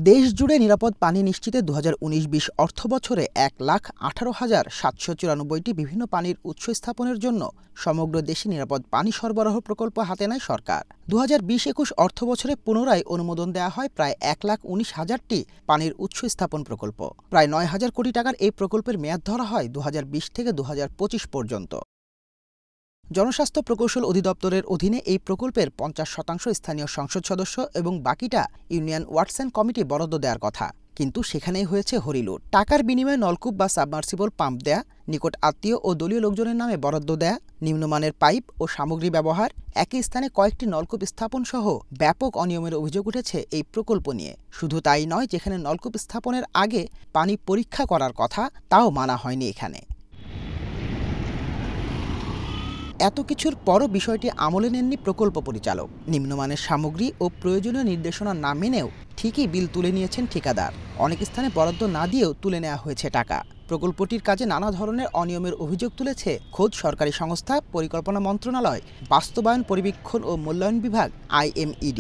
দেশ জুড়ে নিরাপদ পানি নিশ্চিতে 2019-20 অর্থবছরে 1,18,794টি বিভিন্ন পানির উৎস স্থাপনের জন্য সমগ্র দেশে নিরাপদ পানি সরবরাহ প্রকল্প হাতে নেয় সরকার। 2020-21 অর্থবছরে পুনরায় অনুমোদন দেওয়া হয় প্রায় 1,19,000টি পানির উৎস স্থাপন প্রকল্প। প্রায় 9,000 কোটি টাকার এই প্রকল্পের মেয়াদ ধরা হয় 2020 থেকে 2025 পর্যন্ত। জনস্বাস্থ্য প্রকৌশল অধিদপ্তরের অধীনে এই প্রকল্পের 50% স্থানীয় সংসদ সদস্য এবং বাকিটা ইউনিয়ন ওয়ার্কস কমিটি বরাদ্দ দেওয়ার কথা, কিন্তু সেখানেই হয়েছে হরিলুট। টাকার বিনিময়ে নলকূপ বা সাবমার্সিবল পাম্প দেয়া, নিকট আত্মীয় ও দলীয় লোকজনের নামে বরাদ্দ দেয়া, নিম্নমানের পাইপ ও সামগ্রী ব্যবহার, একই স্থানে কয়েকটি নলকূপ স্থাপন সহ ব্যাপক অনিয়মের অভিযোগ উঠেছে এই প্রকল্প নিয়ে। শুধু তাই নয়, যেখানে নলকূপ স্থাপনের আগে পানি পরীক্ষা করার কথা তাও মানা হয়নি এখানে। এত কিছুর পরও বিষয়টি আমলে নেননি প্রকল্প পরিচালক। নিম্নমানের সামগ্রী ও প্রয়োজনীয় নির্দেশনা না মেনেও ঠিকই বিল তুলে নিয়েছেন ঠিকাদার। অনেক স্থানে বরাদ্দ না দিয়েও তুলে নেওয়া হয়েছে টাকা। প্রকল্পটির কাজে নানা ধরনের অনিয়মের অভিযোগ তুলেছে খোদ সরকারি সংস্থা, পরিকল্পনা মন্ত্রণালয়, বাস্তবায়ন পরিবীক্ষণ ও মূল্যায়ন বিভাগ IMED।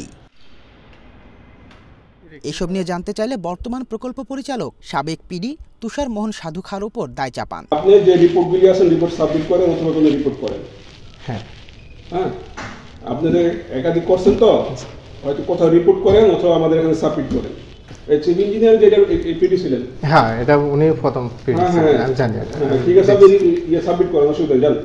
এসব নিয়ে জানতে চাইলে বর্তমান প্রকল্প পরিচালক সাবেক পিডি তুষার মোহন সাধু খার উপর দায় চাপান। আপনি যে রিপোর্টগুলি আছেন রিপোর্ট সাবমিট করেন অথবা কোনো রিপোর্ট করেন। হ্যাঁ, আপনাদের একাধিক করছেন তো, হয়তো কোথাও রিপোর্ট করেন অথবা আমাদের এখানে সাবমিট করেন। এই চিফ ইঞ্জিনিয়ার যেটা পিডি ছিলেন, হ্যাঁ এটা উনি প্রথম পিডি ছিলেন, আমি জানি। ঠিক আছে, আপনি সাবমিট করেন, অসুবিধা নেই। জানেন,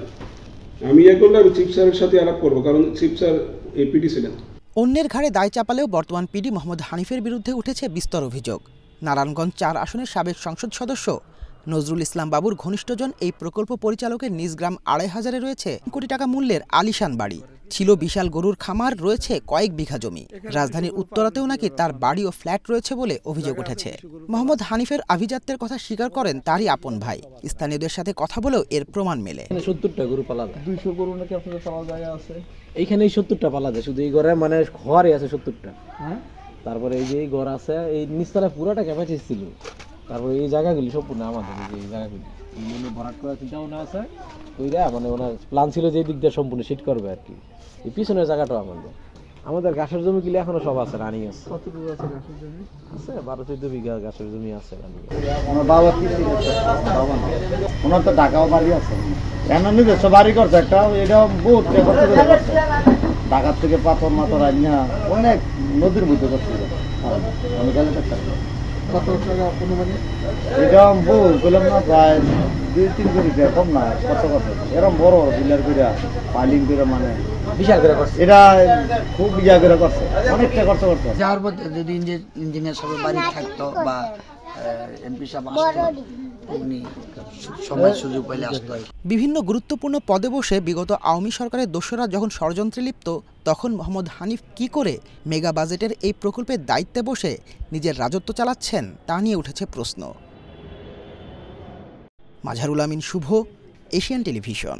আমি করলে আমি চিফ স্যারের সাথে আলাপ করবো, কারণ চিফ স্যার এই পিডি ছিলেন। অন্যের ঘাড়ে দায় চাপালেও বর্তমান পিডি মোহাম্মদ হানিফের বিরুদ্ধে উঠেছে বিস্তর অভিযোগ। নারায়ণগঞ্জ 4 আসনের সাবেক সংসদ সদস্য নজরুল ইসলাম বাবুর ঘনিষ্ঠজন এই প্রকল্প পরিচালকের নিজ গ্রাম 2,500-এ রয়েছে কোটি টাকা মূল্যের আলিশান বাড়ি, ছিল বিশাল গরুর খামার, রয়েছে কয়েক বিঘা জমি। রাজধানীর উত্তরাতেও নাকি তার বাড়ি ও ফ্ল্যাট রয়েছে বলে অভিযোগ উঠেছে। মোহাম্মদ হানিফের আভিজাত্যের কথা স্বীকার করেন তারই আপন ভাই। স্থানীয়দের সাথে কথা বলেও এর প্রমাণ মেলে। 70টা গরু পালা যায়, 200 গরু নাকি আপনাদের পালা জায়গা আছে এইখানেই 70টা পালা যায়, শুধু এই ঘরে মানে ঘরই আছে 70টা। হ্যাঁ, তারপরে এই যে এই ঘর আছে, এই নিচতলা পুরোটা ক্যাপাসিটি ছিল। তারপরে এই জায়গাগুলি সম্পূর্ণ আমাদের, এই জায়গাগুলি ভরাট করার চিন্তা ভাবনা আছে। ওইটা মানে ওনার প্ল্যান ছিল যে এই দিক দিয়ে সম্পূর্ণ শিট করবে আর কি। এই পিছনের জায়গাটাও আমাদের ঘাসের জমি গুলি এখনো সব আছে, রানিং আছে। কতটুকু আছে ঘাসের জমি? আছে 12-14 বিঘা ঘাসের জমি আছে রানিং। আমার বাবা কি ওনার তো ঢাকাও বাড়ি আছে, এমন নিজস্ব বাড়ি করছে একটা, এটা বহুত ঢাকার থেকে পাথর মাথর আইনা অনেক নদীর মধ্যে করছে। আমি গেলে কত টাকা অনুমানিক? এটা বহু বললাম না, প্রায় 2-3 কোটি টাকা, কম না। কত এরকম বড় বিল্ডার করে পাইলিং করে, মানে বিশাল করে করছে। এটা খুব বিঘা করে করছে, অনেকটা খরচ করছে। যাওয়ার পর যদি ইঞ্জিনিয়ার সবাই বাড়ি থাকতো বা এমপি সাহেব আসতো, উনি সময় সুযোগ পাইলে আসতো। বিভিন্ন গুরুত্বপূর্ণ পদে বসে বিগত আওয়ামী সরকারের দোসররা যখন ষড়যন্ত্রে লিপ্ত, তখন মোহাম্মদ হানিফ কি করে মেগা বাজেটের এই প্রকল্পের দায়িত্বে বসে নিজের রাজত্ব চালাচ্ছেন তা নিয়ে উঠেছে প্রশ্ন। মাঝারুল আমিন শুভ, এশিয়ান টেলিভিশন।